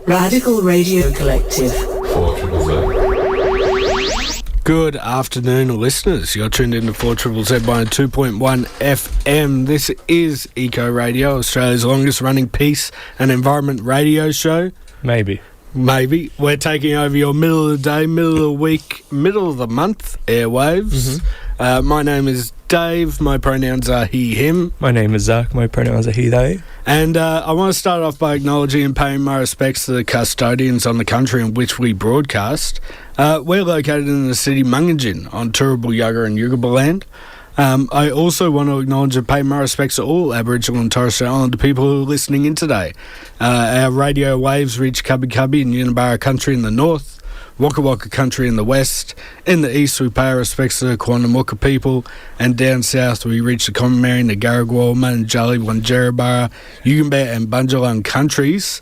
Radical Radio Collective. Good afternoon, listeners. You're tuned into 4ZZZ by 2.1 FM. This is Ecoradio, Australia's longest running peace and environment radio show. Maybe. We're taking over your middle of the day, middle of the week, middle of the month airwaves. My name is Dave. My pronouns are he, him. My name is Zack. My pronouns are he, they. And I want to start off by acknowledging and paying my respects to the custodians on the country in which we broadcast. We're located in the city Mungangin on Turrbal, Yugga and Yugaba land. I also want to acknowledge and pay my respects to all Aboriginal and Torres Strait Islander people who are listening in today. Our radio waves reach Cubby Cubby and Unibara country in the north, Waka Waka country in the west. In the east, we pay our respects to the Quandamooka people, and down south, we reach the Commarine, the Garragwalma, and Jolly, Wanjerabara, Yugambeh, and Bunjalung countries.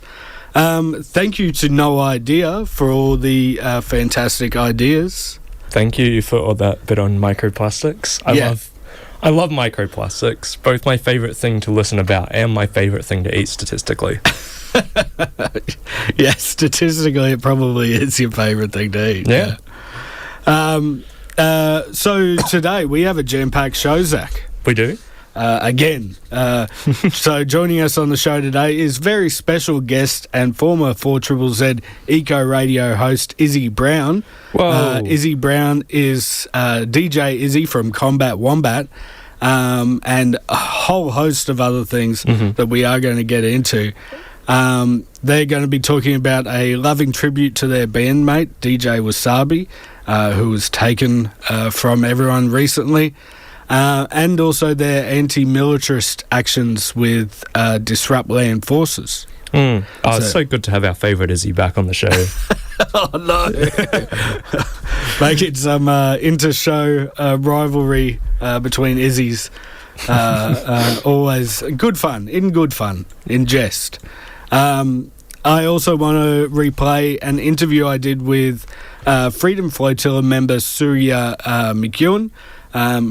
Thank you to No Idea for all the fantastic ideas. Thank you for all that bit on microplastics. I love microplastics. Both my favourite thing to listen about and my favourite thing to eat statistically. Yeah, statistically, it probably is your favourite thing to eat. Yeah. So today we have a jam-packed show, Zack. We do? Again. So joining us on the show today is very special guest and former 4ZZZ Eco Radio host Izzy Brown. Whoa. Izzy Brown is DJ Izzy from Combat Wombat, and a whole host of other things that we are going to get into. They're going to be talking about a loving tribute to their bandmate, DJ Wasabi, who was taken from everyone recently. And also their anti-militarist actions with disrupt land forces. It's so good to have our favourite Izzy back on the show. Oh, no. Making some inter-show rivalry between Izzies. Always good fun, in jest. I also want to replay an interview I did with Freedom Flotilla member Surya McEwen,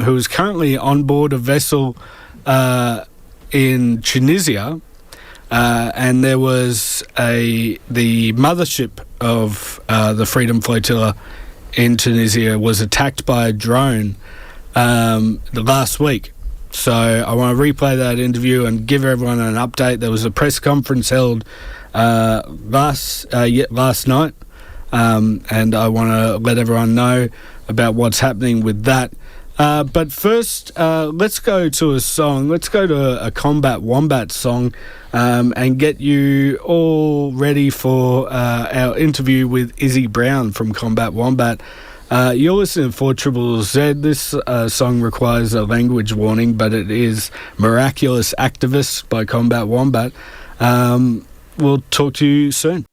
who is currently on board a vessel in Tunisia, and there was the mothership of the Freedom Flotilla in Tunisia was attacked by a drone last week. So I want to replay that interview and give everyone an update. There was a press conference held last night, and I want to let everyone know about what's happening with that. But first, let's go to a song. Let's go to a Combat Wombat song and get you all ready for our interview with Izzy Brown from Combat Wombat. You're listening to 4ZZZ. This song requires a language warning, but it is Miraculous Activist by Combat Wombat. We'll talk to you soon.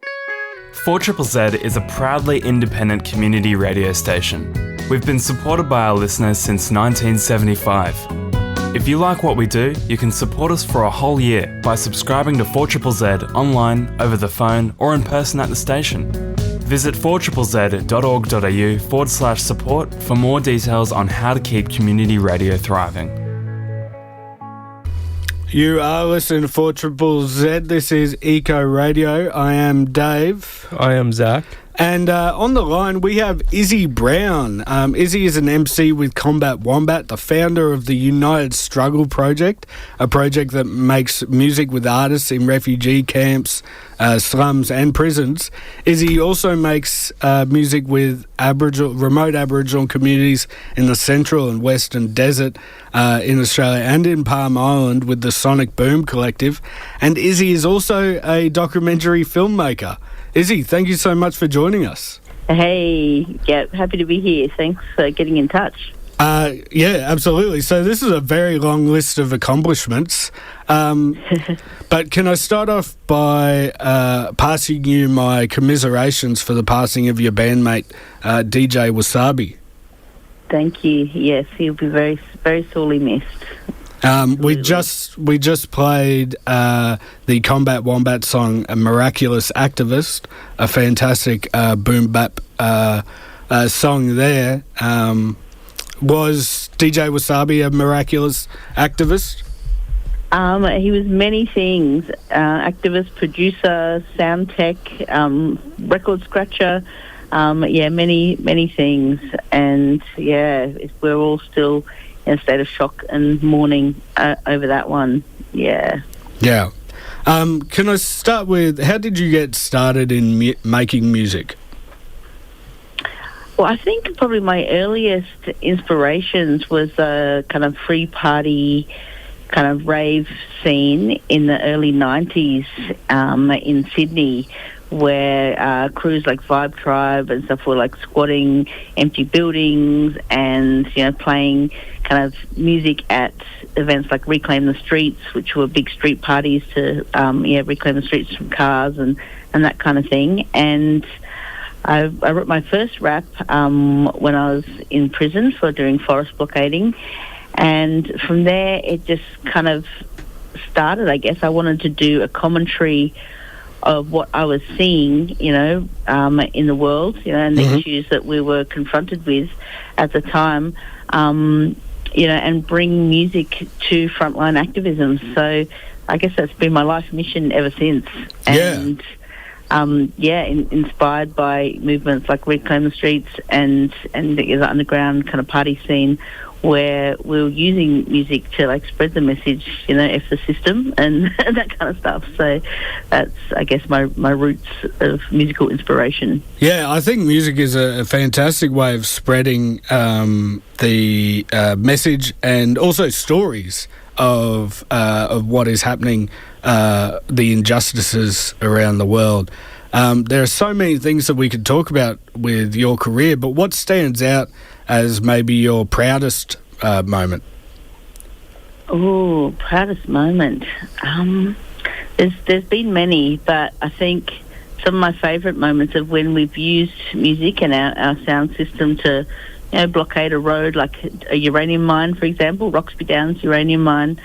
4ZZZ is a proudly independent community radio station. We've been supported by our listeners since 1975. If you like what we do, you can support us for a whole year by subscribing to 4ZZZ online, over the phone, or in person at the station. Visit 4ZZZ.org.au/support for more details on how to keep community radio thriving. You are listening to 4ZZZ. This is Eco Radio. I am Dave. I am Zack. And on the line, we have Izzy Brown. Izzy is an MC with Combat Wombat, the founder of the United Struggle Project, a project that makes music with artists in refugee camps, slums and prisons. Izzy also makes music with remote Aboriginal communities in the central and western desert in Australia and in Palm Island with the Sonic Boom Collective. And Izzy is also a documentary filmmaker. Izzy, thank you so much for joining us. Hey, yeah, happy to be here. Thanks for getting in touch. Yeah, absolutely. So this is a very long list of accomplishments. But can I start off by passing you my commiserations for the passing of your bandmate, DJ Wasabi? Thank you. Yes, he'll be very, very sorely missed. We just played the Combat Wombat song "Miraculous Activist," a fantastic boom bap song there. Was DJ Wasabi a miraculous activist? He was many things: activist, producer, sound tech, record scratcher. Many things. And we're all still in a state of shock and mourning over that one. Yeah. Yeah. Can I start with, how did you get started in making music? Well, I think probably my earliest inspirations was a kind of free party, kind of rave scene in the early 90s in Sydney, where crews like Vibe Tribe and stuff were like squatting empty buildings and, playing kind of music at events like Reclaim the Streets, which were big street parties to, reclaim the streets from cars and that kind of thing. And I wrote my first rap when I was in prison for doing forest blockading. And from there, it just kind of started, I guess. I wanted to do a commentary of what I was seeing, in the world, and the issues that we were confronted with at the time, and bring music to frontline activism. So I guess that's been my life mission ever since. And, inspired by movements like Reclaim the Streets and the underground kind of party scene, where we were using music to like spread the message, F the system and that kind of stuff. So that's, I guess, my roots of musical inspiration. Yeah, I think music is a fantastic way of spreading the message and also stories of what is happening, the injustices around the world. There are so many things that we could talk about with your career, but what stands out as maybe your proudest moment? Oh, proudest moment. There's been many, but I think some of my favourite moments are when we've used music and our sound system to, blockade a road, like a uranium mine, for example, Roxby Downs uranium mine.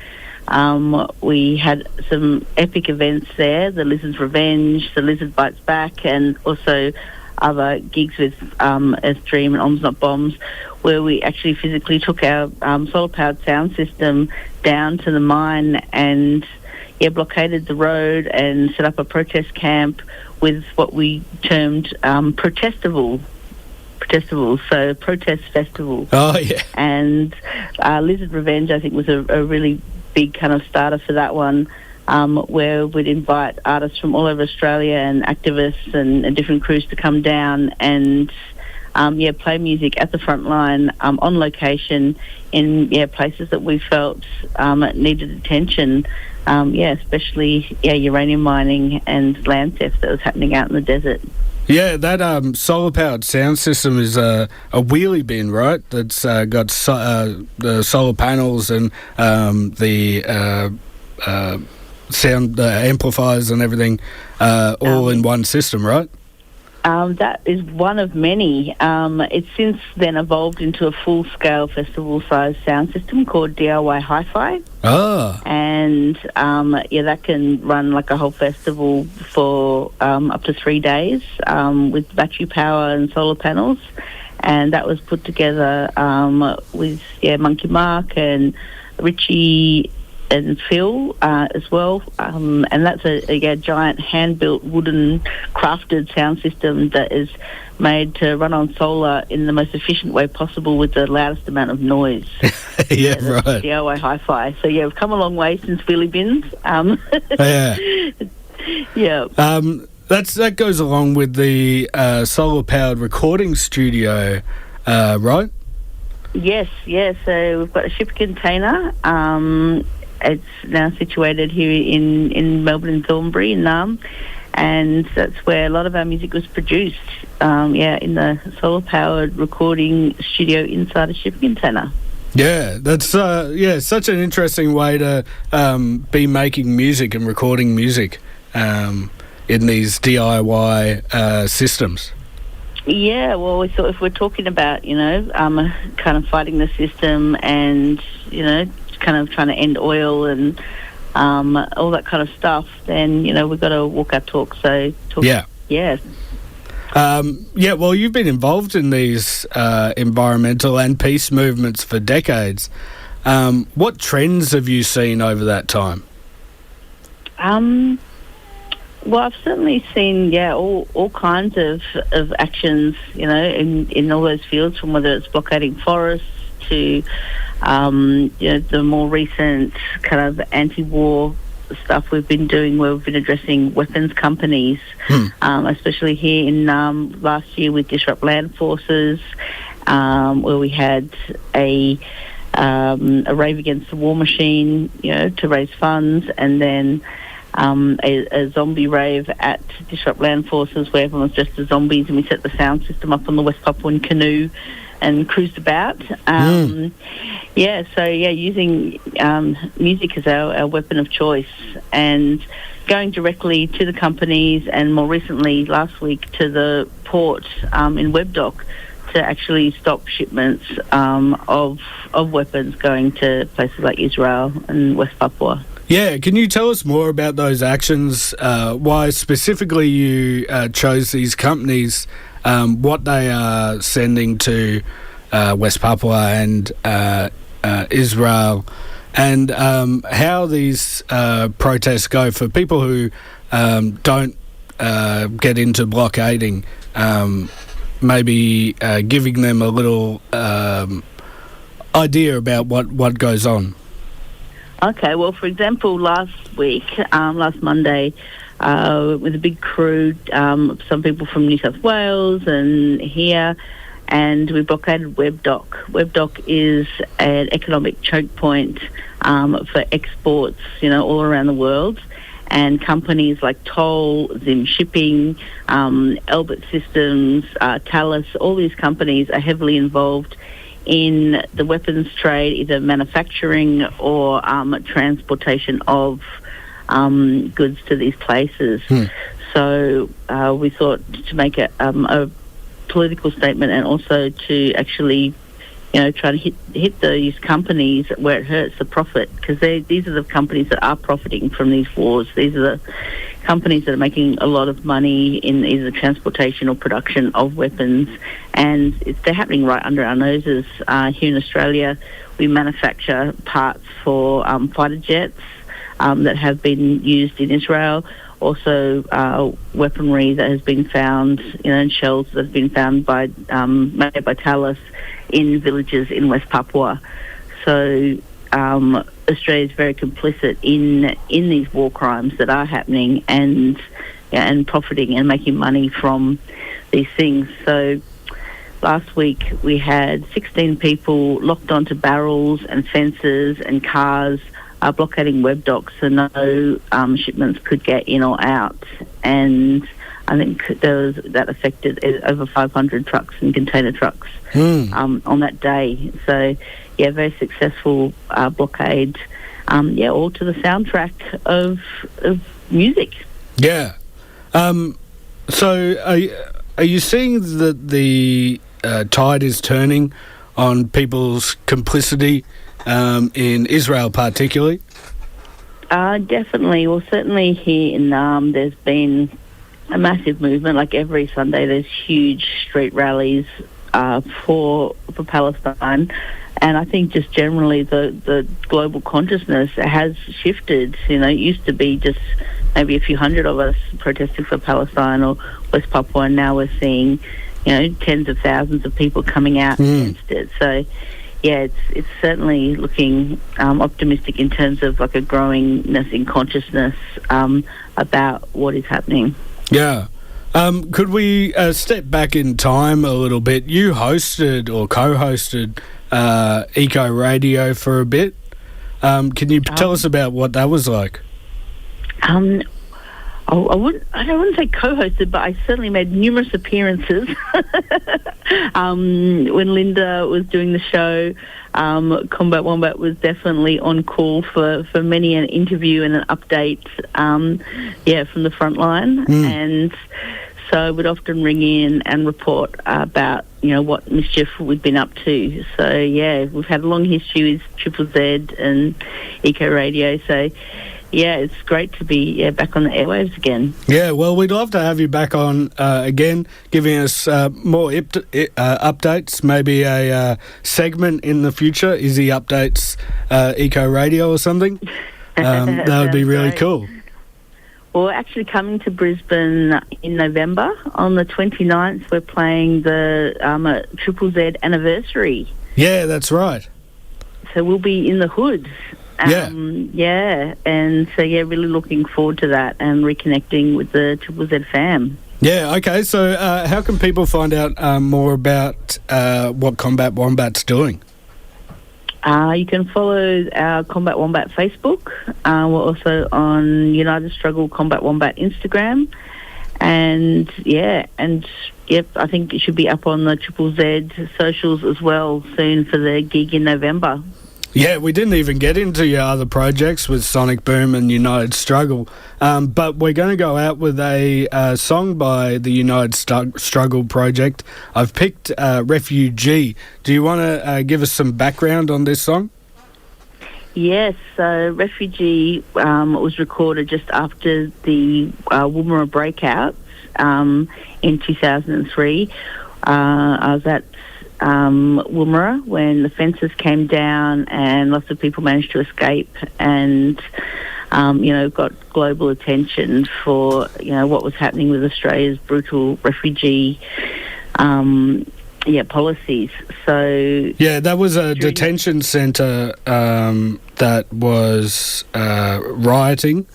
We had some epic events there, the Lizard's Revenge, the Lizard Bites Back, and also other gigs with Earth Dream and Oms Not Bombs, where we actually physically took our solar-powered sound system down to the mine and blockaded the road and set up a protest camp with what we termed protestival, so protest festival. Oh, yeah. And Lizard Revenge, I think, was a really big kind of starter for that one, where we'd invite artists from all over Australia and activists and different crews to come down and play music at the front line, on location, in places that we felt needed attention, especially uranium mining and land theft that was happening out in the desert. Yeah, that solar-powered sound system is a wheelie bin, right? That's got the solar panels and the sound amplifiers and everything all in one system, right? That is one of many. It's since then evolved into a full-scale festival-sized sound system called DIY Hi-Fi. Oh. And, that can run like a whole festival for up to 3 days with battery power and solar panels. And that was put together with, Monkey Mark and Richie and Phil as well, and that's a giant hand-built wooden crafted sound system that is made to run on solar in the most efficient way possible with the loudest amount of noise. Yeah, right. DIY Hi-Fi. So we've come a long way since wheelie bins. Yeah. That goes along with the solar-powered recording studio, right? Yes. So we've got a ship container. It's now situated here in Melbourne and Thornbury in Naarm, and that's where a lot of our music was produced, in the solar-powered recording studio inside a shipping container. Yeah, that's such an interesting way to be making music and recording music in these DIY systems. Yeah, well, we thought if we're talking about, kind of fighting the system and, kind of trying to end oil and all that kind of stuff, then, we've got to walk our talk. So, yeah. Well, you've been involved in these environmental and peace movements for decades. What trends have you seen over that time? Well, I've certainly seen, all kinds of actions, in all those fields, from whether it's blockading forests to, the more recent kind of anti-war stuff we've been doing, where we've been addressing weapons companies, especially here in last year with Disrupt Land Forces, where we had a rave against the war machine, to raise funds, and then a zombie rave at Disrupt Land Forces where everyone was dressed as zombies, and we set the sound system up on the West Papuan canoe and cruised about. Using music as our weapon of choice, and going directly to the companies, and more recently last week to the port in Webdock, to actually stop shipments of weapons going to places like Israel and West Papua. Yeah, can you tell us more about those actions? Why specifically you chose these companies, what they are sending to West Papua and Israel, and how these protests go for people who don't get into blockading, maybe giving them a little idea about what goes on. Okay, well, for example, last Monday, with a big crew, some people from New South Wales and here, and we blockaded Webdock. Webdock is an economic choke point for exports, all around the world. And companies like Toll, Zim Shipping, Albert Systems, Thales, all these companies are heavily involved in the weapons trade, either manufacturing or transportation of goods to these places. So we thought to make a political statement, and also to actually, try to hit these companies where it hurts the profit, because these are the companies that are profiting from these wars. These are the companies that are making a lot of money in either transportation or production of weapons, and they're happening right under our noses. Here in Australia, we manufacture parts for fighter jets that have been used in Israel. Also, weaponry that has been found, and shells that have been found made by Thales in villages in West Papua. So Australia is very complicit in these war crimes that are happening, and profiting and making money from these things. So last week we had 16 people locked onto barrels and fences and cars, blockading Webdock, so no shipments could get in or out. And I think that affected over 500 trucks and container trucks on that day. So, very successful blockade. All to the soundtrack of music. Yeah. So are you seeing that the tide is turning on people's complicity in Israel particularly? Definitely. Well, certainly here in there's been a massive movement. Like every Sunday there's huge street rallies for Palestine, and I think just generally the global consciousness has shifted. It used to be just maybe a few hundred of us protesting for Palestine or West Papua, and now we're seeing tens of thousands of people coming out against it. So it's certainly looking optimistic in terms of like a growingness in consciousness about what is happening. Yeah. Could we step back in time a little bit? You hosted or co-hosted Ecoradio for a bit. Can you tell us about what that was like? I wouldn't say co-hosted, but I certainly made numerous appearances when Linda was doing the show. Combat Wombat was definitely on call for many an interview and an update, from the front line. And so I would often ring in and report about, what mischief we'd been up to. So, we've had a long history with Triple Z and Ecoradio. So, yeah, it's great to be back on the airwaves again. Yeah, well, we'd love to have you back on again, giving us more updates, maybe a segment in the future, Izzy Updates Ecoradio or something. That would be really great. cool. Well, we're actually coming to Brisbane in November. On the 29th, we're playing the Triple Z anniversary. Yeah, that's right. So we'll be in the hood. Yeah, and so, really looking forward to that and reconnecting with the Triple Z fam. Yeah, okay, so how can people find out more about what Combat Wombat's doing? You can follow our Combat Wombat Facebook. We're also on United Struggle Combat Wombat Instagram. And, I think it should be up on the Triple Z socials as well soon for the gig in November. Yeah, we didn't even get into your other projects with Sonic Boom and United Struggle, but we're going to go out with a song by the United Struggle project. I've picked Refugee. Do you want to give us some background on this song? Yes, so Refugee was recorded just after the Woomera breakouts in 2003. I was at Woomera when the fences came down and lots of people managed to escape and, got global attention for, what was happening with Australia's brutal refugee policies. So yeah, that was a detention centre that was rioting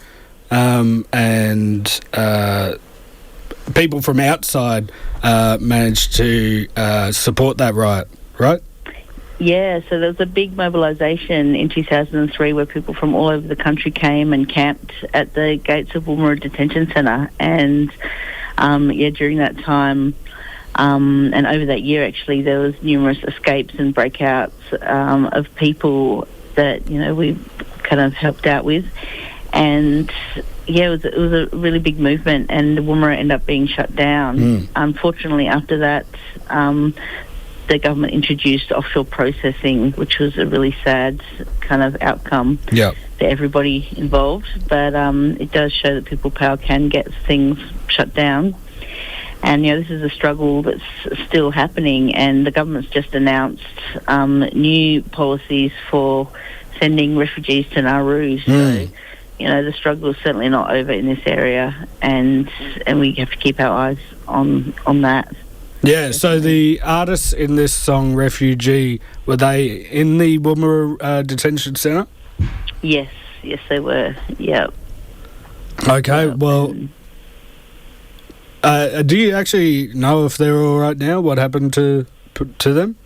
and people from outside managed to support that riot, right? Yeah, so there was a big mobilisation in 2003 where people from all over the country came and camped at the gates of Woomera Detention Centre. And, during that time and over that year, actually, there was numerous escapes and breakouts of people that, we kind of helped out with. And it was a really big movement, and the Woomera ended up being shut down. Unfortunately, after that, the government introduced offshore processing, which was a really sad kind of outcome for everybody involved. But it does show that people power can get things shut down. And, this is a struggle that's still happening, and the government's just announced new policies for sending refugees to Nauru. So, the struggle is certainly not over in this area, and we have to keep our eyes on that. Yeah, so the artists in this song, Refugee, were they in the Woomera Detention Centre? Yes, they were, yeah. Okay, well, do you actually know if they're all right now? What happened to them?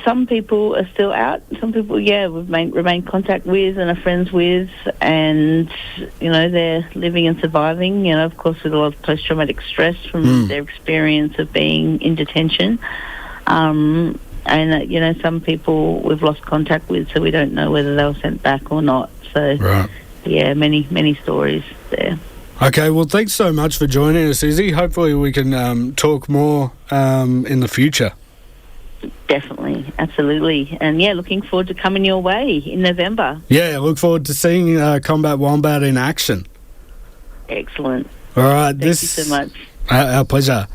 Some people are still out. Some people, we've remained contact with and are friends with, and, they're living and surviving, of course, with a lot of post-traumatic stress from their experience of being in detention. And, some people we've lost contact with, so we don't know whether they were sent back or not. So, many stories there. Okay, well, thanks so much for joining us, Izzy. Hopefully we can talk more in the future. Definitely, absolutely. And, looking forward to coming your way in November. Yeah, look forward to seeing Combat Wombat in action. Excellent. All right. Thank you so much. Our pleasure.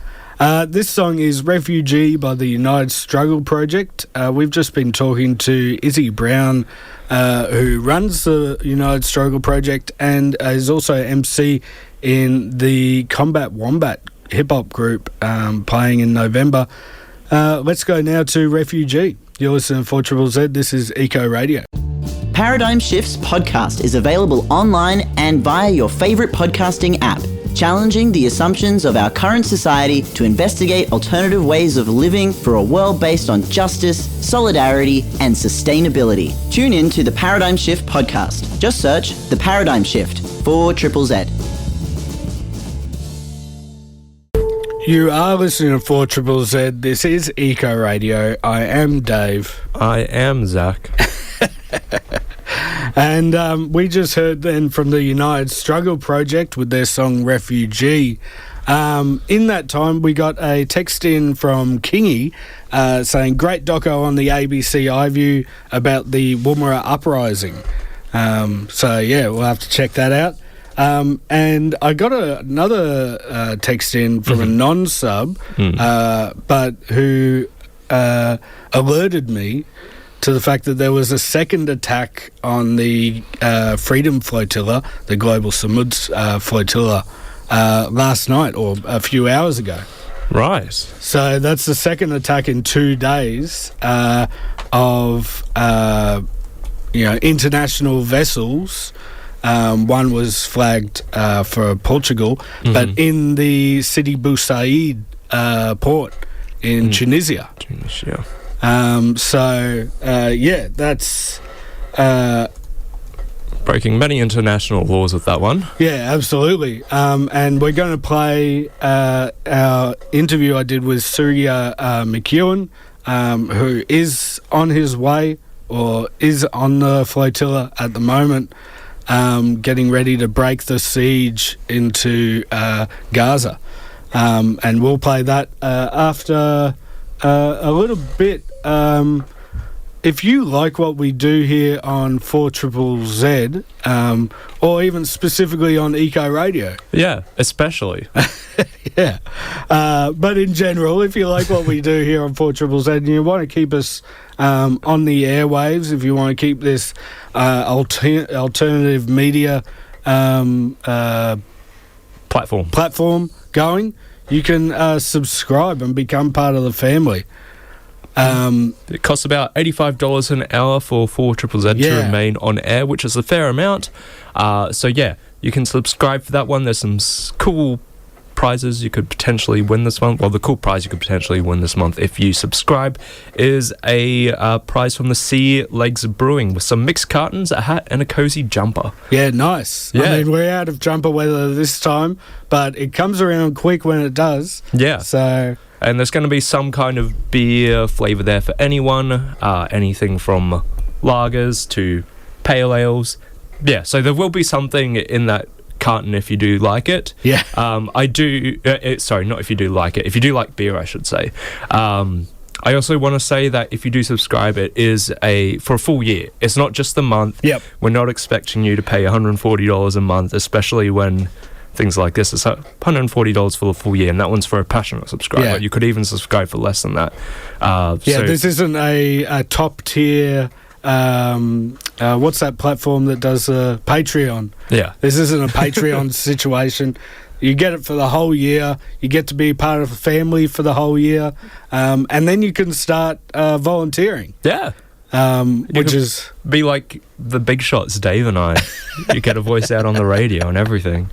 This song is Refugee by the United Struggle Project. We've just been talking to Izzy Brown, who runs the United Struggle Project and is also MC in the Combat Wombat hip-hop group playing in November. Let's go now to Refugee. You're listening to 4ZZZ. This is Ecoradio. Paradigm Shift's podcast is available online and via your favourite podcasting app, challenging the assumptions of our current society to investigate alternative ways of living for a world based on justice, solidarity, and sustainability. Tune in to the Paradigm Shift podcast. Just search The Paradigm Shift for ZZZ. You are listening to 4ZZZ. This is Ecoradio. I am Dave. I am Zack. And we just heard then from the United Struggle Project with their song Refugee. In that time, we got a text in from Kingy saying, great doco on the ABC iView about the Woomera uprising. So yeah, we'll have to check that out. And I got another text in from a non-sub, but who alerted me to the fact that there was a second attack on the Freedom Flotilla, the Global Sumud Flotilla, last night or a few hours ago. Right. So that's the second attack in 2 days of international vessels. One was flagged for Portugal, but in the Sidi Bou Said port in Tunisia. That's breaking many international laws with that one. Yeah, absolutely. And we're going to play our interview I did with Surya McEwen, who is on his way or is on the flotilla at the moment, getting ready to break the siege into Gaza. And we'll play that after a little bit. If you like what we do here on 4ZZZ, or even specifically on Ecoradio. Yeah, especially. Yeah. But in general, if you like what we do here on 4ZZZ and you want to keep us on the airwaves, if you want to keep this alternative media platform going, you can subscribe and become part of the family. It costs about $85 an hour for 4ZZZ to remain on air, which is a fair amount. So yeah, you can subscribe for that one. There's some cool prizes you could potentially win this month. Well, the cool prize you could potentially win this month if you subscribe is a prize from the Sea Legs Brewing with some mixed cartons, a hat, and a cozy jumper. Yeah, nice. Yeah. I mean, we're out of jumper weather this time, but it comes around quick when it does. Yeah. So... And there's going to be some kind of beer flavour there for anyone, anything from lagers to pale ales. Yeah, so there will be something in that carton if you do like it. Yeah. I do... sorry, not if you do like it. If you do like beer, I should say. I also want to say that if you do subscribe, it is for a full year. It's not just the month. Yep. We're not expecting you to pay $140 a month, especially when... things like this. It's $140 for the full year, and that one's for a passionate subscriber. Yeah. You could even subscribe for less than that. So this isn't a top tier. What's that platform that does Patreon? Yeah, this isn't a Patreon situation. You get it for the whole year. You get to be part of a family for the whole year, and then you can start volunteering. Yeah. Which is be like the big shots, Dave and I. You get a voice out on the radio and everything.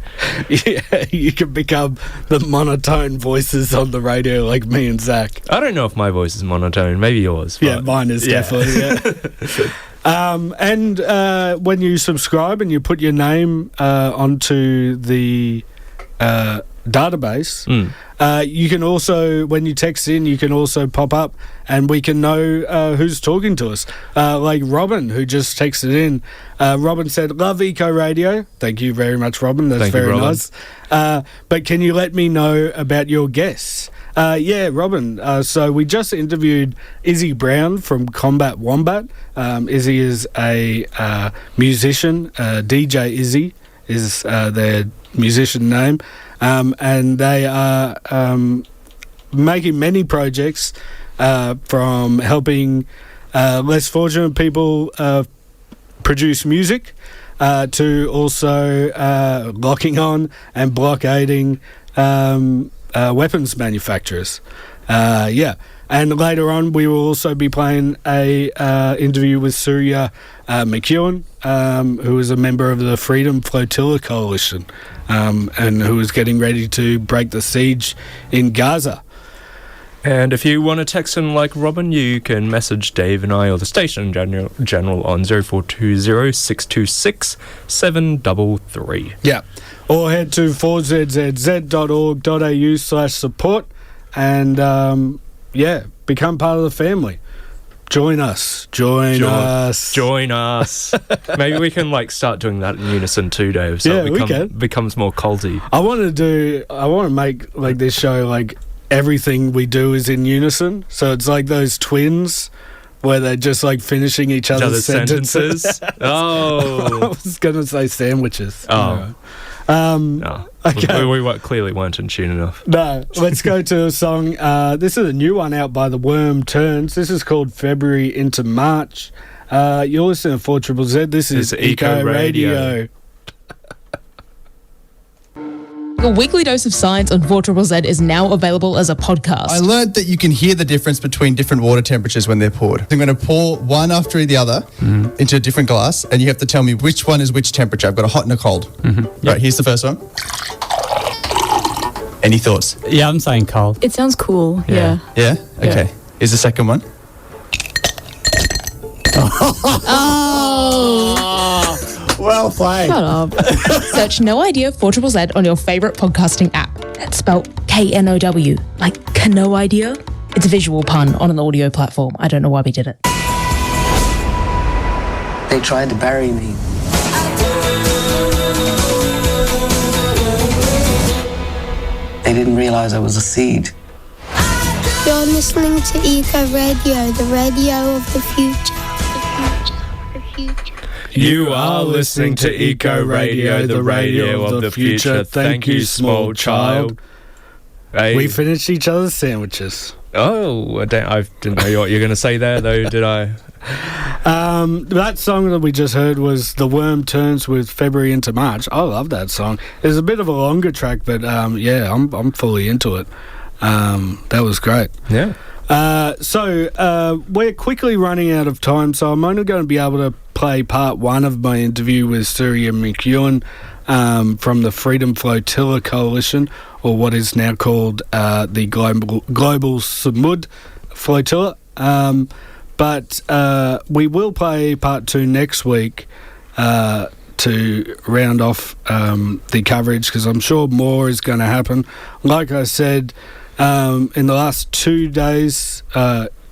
Yeah, you can become the monotone voices on the radio like me and Zack. I don't know if my voice is monotone, maybe yours. Yeah, mine is definitely. And when you subscribe and you put your name onto the database, you can also, when you text in, you can also pop up and we can know who's talking to us. Like Robin, who just texted in. Robin said, "Love Ecoradio." Thank you very much, Robin. That's very nice. But can you let me know about your guests? Yeah, Robin. So we just interviewed Izzy Brown from Combat Wombat. Izzy is a musician. DJ Izzy is their musician name. And they are making many projects from helping less fortunate people produce music to also locking on and blockading weapons manufacturers. And later on, we will also be playing a interview with Surya McEwen, who is a member of the Freedom Flotilla Coalition, and who is getting ready to break the siege in Gaza. And if you want to text in like Robin, you can message Dave and I or the station general on 0420 626 733. Yeah. Or head to 4zzz.org.au/support and, become part of the family. Join us. Join us. Maybe we can start doing that in unison too, Dave. So it becomes more culty. I want to make this show everything we do is in unison. So it's like those twins, where they're just like finishing each other's sentences. Oh. I was going to say sandwiches. Oh. No. Okay. We clearly weren't in tune enough. No, let's go to a song. This is a new one out by The Worm Turns. This is called February into March. You're listening to 4ZZZ. This is Ecoradio. Your weekly dose of science on 4ZZZ is now available as a podcast. I learned that you can hear the difference between different water temperatures when they're poured. I'm going to pour one after the other into a different glass, and you have to tell me which one is which temperature. I've got a hot and a cold. Right, here's the first one. Any thoughts? Yeah, I'm saying cold. It sounds cool. Yeah. Yeah? Okay. Here's the second one. Well played. Shut up. Search No Idea 4ZZZ on your favourite podcasting app. That's spelled KNOW, like no idea. It's a visual pun on an audio platform. I don't know why we did it. They tried to bury me. They didn't realise I was a seed. You're listening to Ecoradio, the radio of the future. You are listening to Ecoradio, the radio of the future. Thank you, small child. Hey. We finished each other's sandwiches. Oh, I didn't know what you're going to say there, though, did I? That song that we just heard was The Worm Turns with February into March. I love that song. It's a bit of a longer track, but yeah, I'm fully into it. That was great. Yeah. So we're quickly running out of time, so I'm only going to be able to play part one of my interview with Surya McEwen from the Freedom Flotilla Coalition, or what is now called the Global Sumud Flotilla. But we will play part two next week to round off the coverage, because I'm sure more is going to happen. Like I said, in the last 2 days,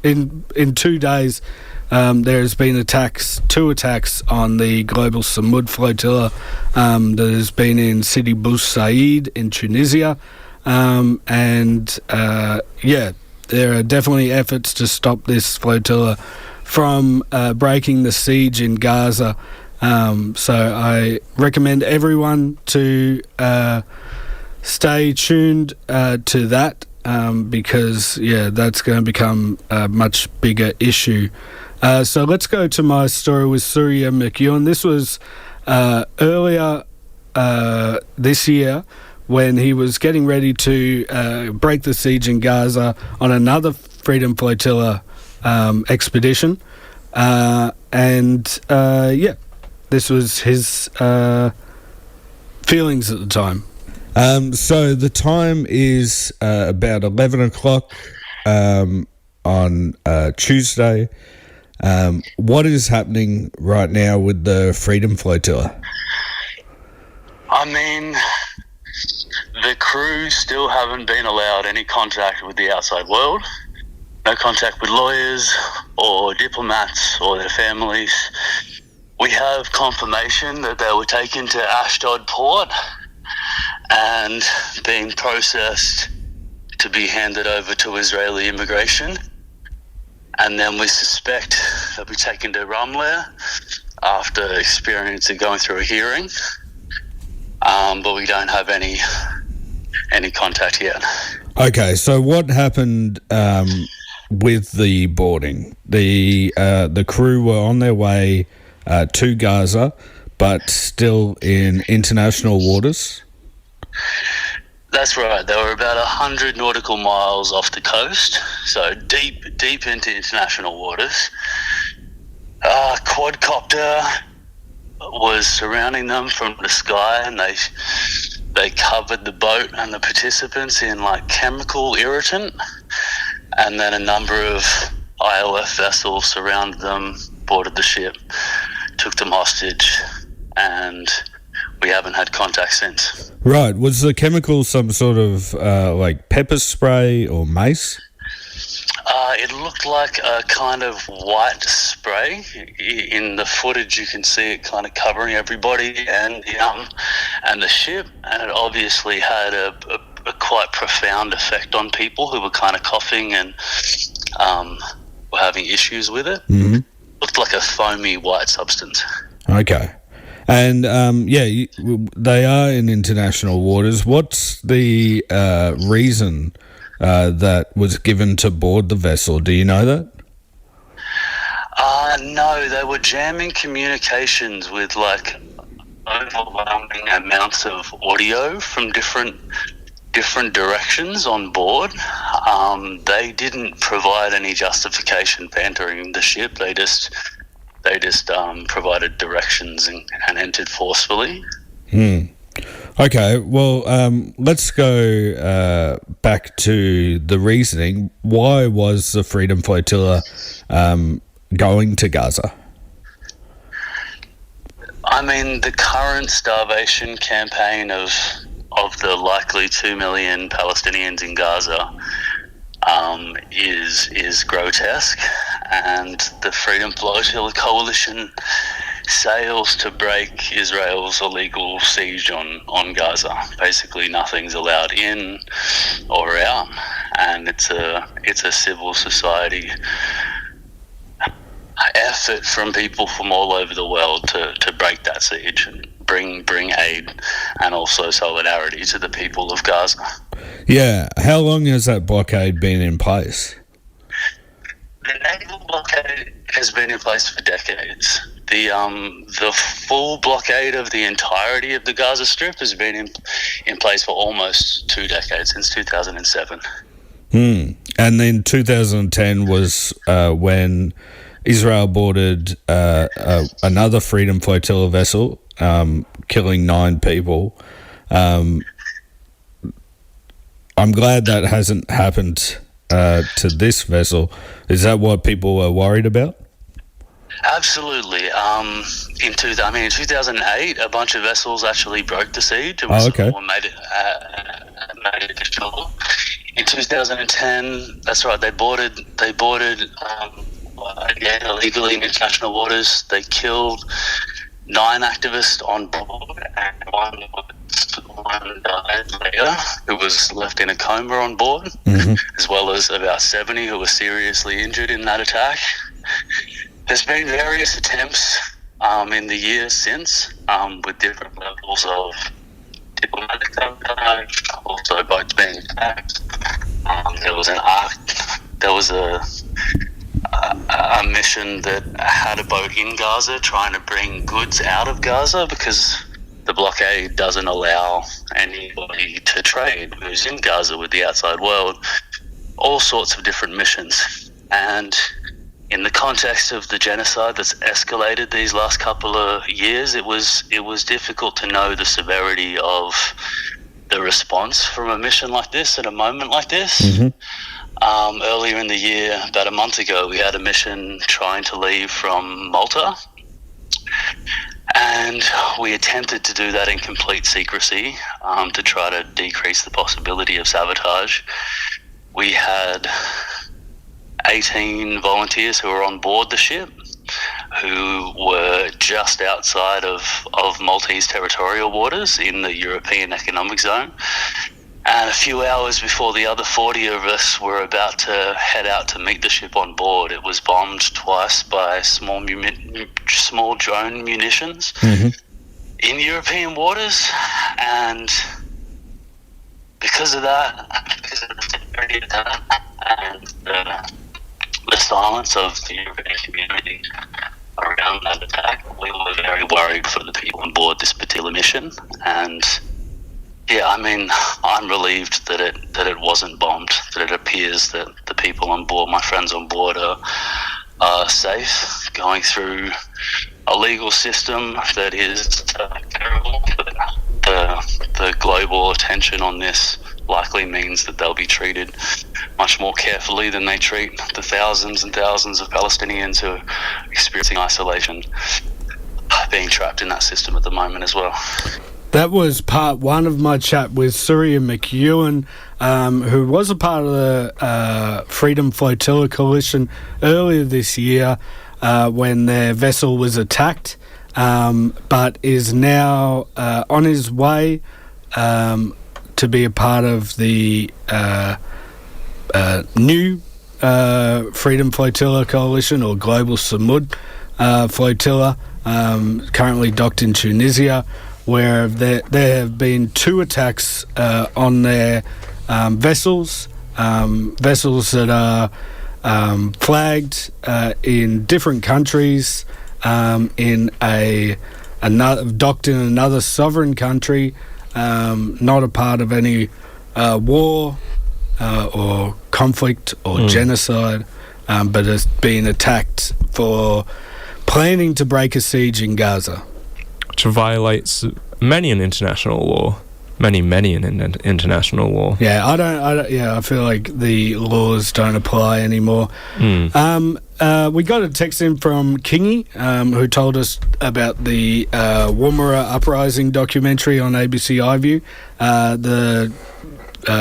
in 2 days, there has been two attacks on the Global Sumud Flotilla that has been in Sidi Bou Said in Tunisia, and there are definitely efforts to stop this flotilla from breaking the siege in Gaza. So I recommend everyone to stay tuned to that, because that's going to become a much bigger issue. So let's go to my story with Surya McEwen. This was earlier this year, when he was getting ready to break the siege in Gaza on another Freedom Flotilla expedition. This was his feelings at the time. So the time is about 11 o'clock on Tuesday. What is happening right now with the Freedom Flotilla? I mean, the crew still haven't been allowed any contact with the outside world. No contact with lawyers or diplomats or their families. We have confirmation that they were taken to Ashdod port and being processed to be handed over to Israeli immigration. And then we suspect they'll be taken to Ramleh after going through a hearing. But we don't have any contact yet. Okay, so what happened with the boarding? The crew were on their way to Gaza, but still in international waters? That's right. They were about 100 nautical miles off the coast, so deep into international waters. Quadcopter was surrounding them from the sky, and they covered the boat and the participants in chemical irritant, and then a number of IOF vessels surrounded them, boarded the ship, took them hostage, and we haven't had contact since. Right. Was the chemical some sort of pepper spray or mace? It looked like a kind of white spray. In the footage, you can see it kind of covering everybody and the ship, and it obviously had a quite profound effect on people who were kind of coughing and were having issues with it. Mm-hmm. Looked like a foamy white substance. Okay. And, they are in international waters. What's the reason that was given to board the vessel? Do you know that? No, they were jamming communications with, like, overwhelming amounts of audio from different directions on board. They didn't provide any justification for entering the ship. They just provided directions and entered forcefully. Okay, well, let's go back to the reasoning. Why was the Freedom Flotilla going to Gaza? I mean, the current starvation campaign of the likely 2 million Palestinians in Gaza is grotesque, and the Freedom Flotilla Coalition sails to break Israel's illegal siege on Gaza. Basically, nothing's allowed in or out, and it's a civil society effort from people from all over the world to break that siege and bring aid and also solidarity to the people of Gaza. Yeah, how long has that blockade been in place? The naval blockade has been in place for decades. The full blockade of the entirety of the Gaza Strip has been in place for almost 2 decades, since 2007. And then 2010 was when Israel boarded another Freedom Flotilla vessel, killing 9 people. I'm glad that hasn't happened to this vessel. Is that what people are worried about? Absolutely. In 2008, a bunch of vessels actually broke the siege and made it to shore. In 2010, that's right, they boarded again illegally in international waters. They killed 9 activists on board, and one died later, who was left in a coma on board, as well as about 70 who were seriously injured in that attack. There's been various attempts in the years since, with different levels of diplomatic sabotage, also boats being attacked. There was a mission that had a boat in Gaza trying to bring goods out of Gaza because the blockade doesn't allow anybody to trade who's in Gaza with the outside world. All sorts of different missions. And in the context of the genocide that's escalated these last couple of years, it was difficult to know the severity of the response from a mission like this at a moment like this. Earlier in the year, about a month ago, we had a mission trying to leave from Malta, and we attempted to do that in complete secrecy to try to decrease the possibility of sabotage. We had 18 volunteers who were on board the ship who were just outside of Maltese territorial waters in the European Economic Zone. And a few hours before the other 40 of us were about to head out to meet the ship on board, it was bombed twice by small drone munitions in European waters. And because of that, because of the severity of that, and the silence of the European community around that attack, we were very worried for the people on board this particular mission. And yeah, I mean, I'm relieved that it wasn't bombed, that it appears that the people on board, my friends on board, are safe, going through a legal system that is terrible. The global attention on this likely means that they'll be treated much more carefully than they treat the thousands and thousands of Palestinians who are experiencing isolation, being trapped in that system at the moment as well. That was part 1 of my chat with Surya McEwen, who was a part of the Freedom Flotilla Coalition earlier this year when their vessel was attacked, but is now on his way to be a part of the new Freedom Flotilla Coalition, or Global Sumud Flotilla, currently docked in Tunisia, where there have been 2 attacks on their vessels that are flagged in different countries, docked in another sovereign country, not a part of any war or conflict or genocide, but has been attacked for planning to break a siege in Gaza, which violates many an international law. Many an international law. Yeah, I feel like the laws don't apply anymore. We got a text in from Kingy, who told us about the Woomera Uprising documentary on ABC iView. The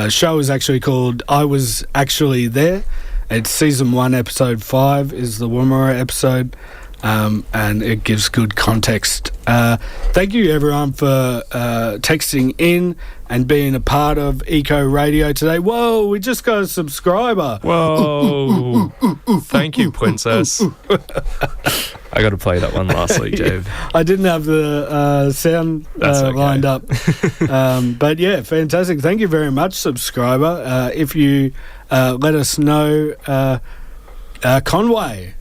show is actually called I Was Actually There. It's season 1, episode 5 is the Woomera episode. And it gives good context. Thank you, everyone, for texting in and being a part of Ecoradio today. Whoa, we just got a subscriber. Whoa. Thank you, Princess. I got to play that one last week, Dave. I didn't have the sound lined up. But yeah, fantastic. Thank you very much, subscriber. If you let us know, Conway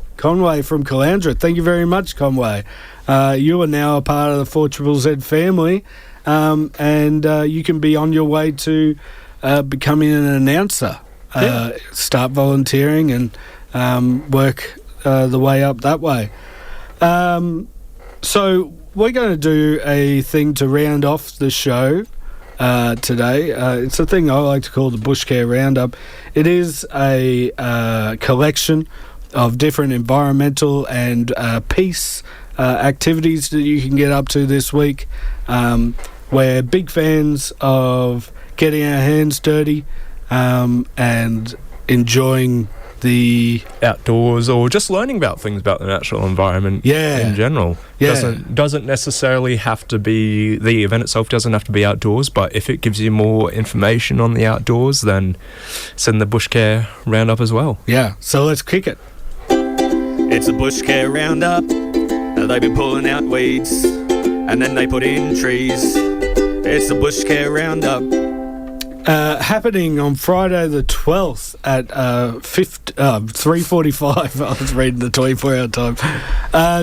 from Calandra. Thank you very much, Conway. You are now a part of the 4ZZZ family, and you can be on your way to becoming an announcer. Start volunteering and work the way up that way. So we're going to do a thing to round off the show today. It's a thing I like to call the Bushcare Roundup. It is a collection of different environmental and peace activities that you can get up to this week. We're big fans of getting our hands dirty and enjoying the outdoors, or just learning about things about the natural environment in general. Doesn't necessarily have to be, the event itself doesn't have to be outdoors, but if it gives you more information on the outdoors, then send the Bushcare Roundup as well. Yeah, so let's kick it. It's a Bushcare Roundup. They've been pulling out weeds and then they put in trees. It's a Bushcare Roundup. Happening on Friday the 12th at 3:45. I was reading the 24-hour time.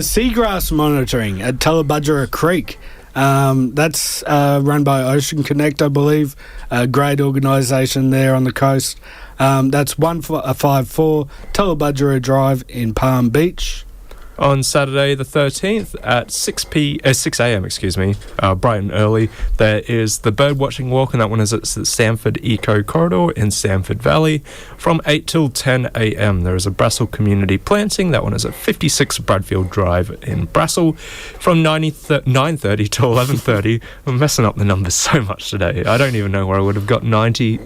Seagrass monitoring at Tallebudgera Creek. That's run by Ocean Connect, I believe. A great organisation there on the coast. That's 154 Tallebudgera Drive in Palm Beach. On Saturday the 13th at 6 a.m, bright and early, there is the Birdwatching walk, and that one is at the Samford Eco Corridor in Samford Valley. From 8 till 10 a.m, there is a Brassall community planting. That one is at 56 Bradfield Drive in Brassall. From 9:30 to 11:30. I'm messing up the numbers so much today. I don't even know where I would have got 90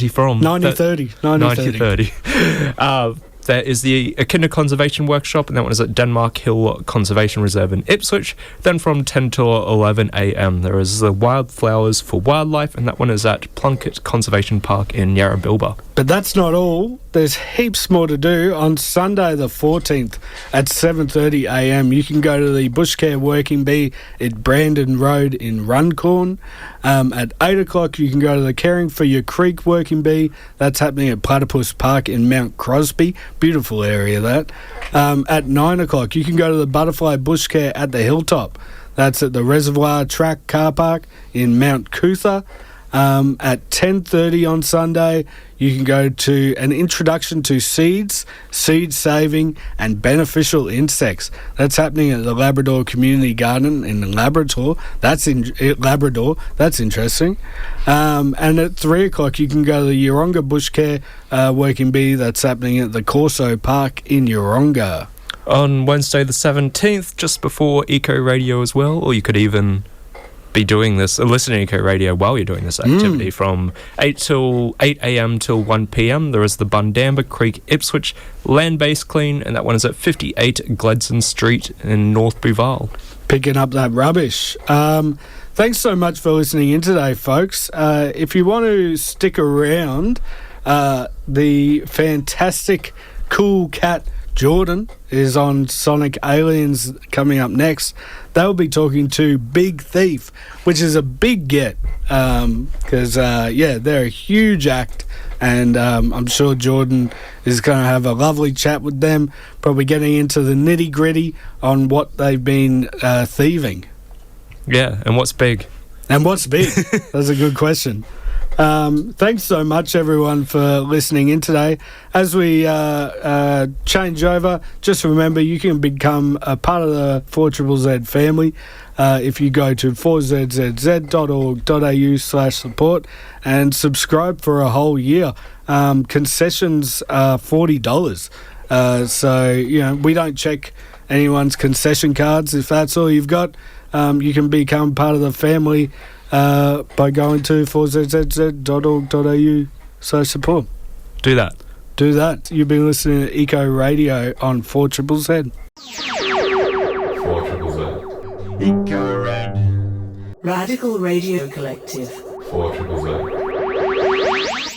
from. 90:30. There is the Echidna Conservation Workshop, and that one is at Denmark Hill Conservation Reserve in Ipswich. Then from 10 till 11 a.m, there is the Wildflowers for Wildlife, and that one is at Plunkett Conservation Park in Yarrabilba. But that's not all. There's heaps more to do. On Sunday the 14th at 7:30 a.m, you can go to the Bushcare Working Bee at Brandon Road in Runcorn. At 8 o'clock, you can go to the Caring for Your Creek Working Bee. That's happening at Platypus Park in Mount Crosby. Beautiful area, that. At 9 o'clock, you can go to the Butterfly Bushcare at the Hilltop. That's at the Reservoir Track Car Park in Mount Cootha. At 10:30 on Sunday, you can go to an introduction to seeds, seed saving, and beneficial insects. That's happening at the Labrador Community Garden in Labrador. That's interesting. And at 3 o'clock, you can go to the Yeronga Bushcare Working Bee. That's happening at the Corso Park in Yeronga. On Wednesday the 17th, just before Ecoradio as well, or you could even be doing this, listening to Ecoradio while you're doing this activity. From 8 a.m. till 1 p.m, there is the Bundamba Creek Ipswich land-based clean, and that one is at 58 Gledson Street in North Buval. Picking up that rubbish. Thanks so much for listening in today, folks. If you want to stick around, the fantastic cool cat Jordan is on Sonic Aliens coming up next. They'll be talking to Big Thief, which is a big get because, they're a huge act, and I'm sure Jordan is going to have a lovely chat with them, probably getting into the nitty-gritty on what they've been thieving. Yeah, and what's big? And what's big? That's a good question. Thanks so much, everyone, for listening in today. As we change over, just remember you can become a part of the 4ZZZ family if you go to 4zzz.org.au/support and subscribe for a whole year. Concessions are $40. So, we don't check anyone's concession cards. If that's all you've got, you can become part of the family by going to 4zzz.org.au/support. Do that. You've been listening to Ecoradio on 4ZZZ. 4ZZZ. Radical Radio Collective. 4ZZZ.